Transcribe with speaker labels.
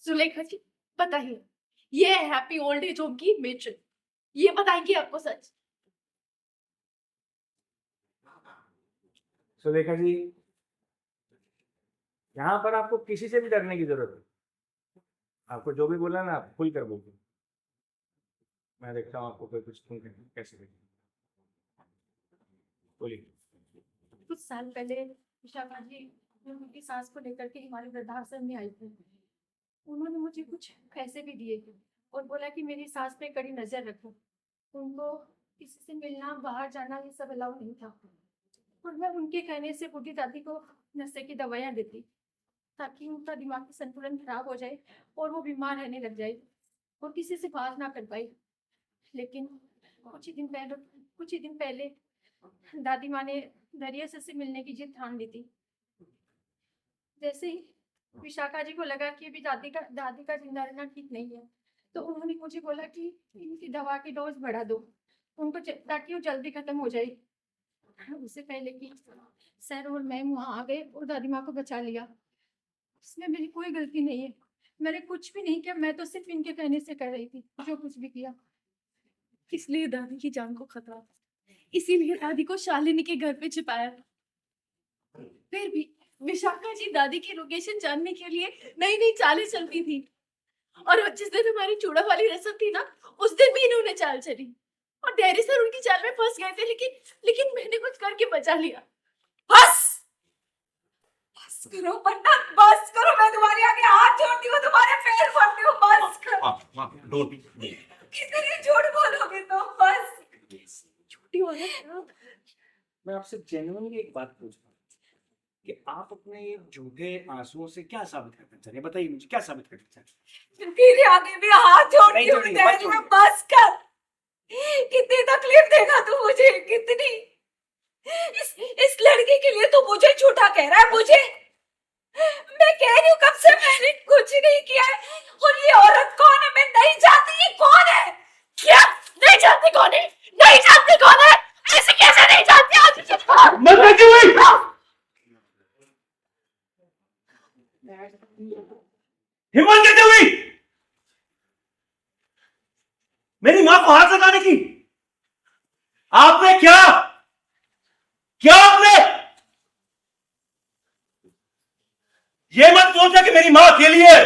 Speaker 1: सुलेखा जी, बताइए, ये happy old age home की मेट्रिक, ये बताएंगे आपको सच?
Speaker 2: सुलेखा जी, यहाँ पर आपको किसी से भी डरने की जरूरत है। आपको जो भी बोला ना, आप खुल कर बोलिए। मैं देखता हूँ आपको कोई कुछ कैसे बोलिए।
Speaker 1: कुछ साल पहले विशाखा जी उनकी सास को लेकर के हमारे वृद्धाश्रम में आई थी। उन्होंने मुझे कुछ पैसे भी दिए थे और बोला कि मेरी सास पे कड़ी नजर रखो। उनको किसी से मिलना, बाहर जाना ये सब अलाउ नहीं था और मैं उनके कहने से बूढ़ी दादी को नशे की दवाइयाँ देती ताकि उनका दिमागी संतुलन खराब हो जाए और वो बीमार रहने लग जाए और किसी से बात ना कर पाई। लेकिन कुछ ही दिन पहले दादी माँ ने दरिया से मिलने की जिद ठान ली थी। जैसे ही विशाखा जी को लगा कि अभी दादी का जिंदा रहना ठीक नहीं है, तो उन्होंने मुझे बोला कि इनकी दवा की डोज बढ़ा दो उनको, ताकि वो जल्दी खत्म हो जाए। उससे पहले कि सर और मैं वहां आ गए और दादी माँ को बचा लिया। इसमें मेरी कोई गलती नहीं है, मैंने कुछ भी नहीं किया, मैं तो सिर्फ इनके कहने से कर रही थी जो कुछ भी किया। इसलिए दादी की जान को खतरा था, इसीलिए दादी को शालिनी के घर पे छिपाया। फिर भी विशाखा जी दादी की लोकेशन जानने के लिए नई नई चालें चलती थी और जिस दिन हमारी चूड़ा वाली रस्म थी ना, उस दिन भी इन्होंने चाल चली और डैडी सर उनकी चाल में फंस गए थे, लेकिन मैंने कुछ करके बचा लिया।
Speaker 3: बस बस करो पंडित, बस करो। मैं तुम्हारे आगे हाथ जोड़ती हूँ, तुम्हारे पैर पड़ती हूँ। बस करो। कितनी झूठ बोलोगे तुम? बस
Speaker 1: छोटी औरत।
Speaker 2: मैं आपसे जेन्युइनली एक बात पूछ रहा हूँ कि आप अपने ये झूठे आंसुओं से क्या साबित करना चाह रहे हैं? बताइए मुझे, क्या साबित करना चाह रहे हैं?
Speaker 3: तेरे आगे भी हाथ जोड़ती हूँ। बस कर। कितनी तकलीफ देगा तू मुझे, कितनी। इस लड़के के लिए तू मुझे झूठा कह रहा है? मुझे, मैं कह रही हूँ कब से मैंने कुछ नहीं किया है। और ये औरत कौन है? मैं नहीं जानती ये कौन है।
Speaker 1: क्या नहीं जानती कौन है? नहीं जानती कौन है? ऐसे कैसे नहीं जानती?
Speaker 2: हिम्मत कैसे हुई मेरी मां को हाथ लगाने की? आपने क्या क्या आपने ये मत सोचा कि मेरी मां अकेली है।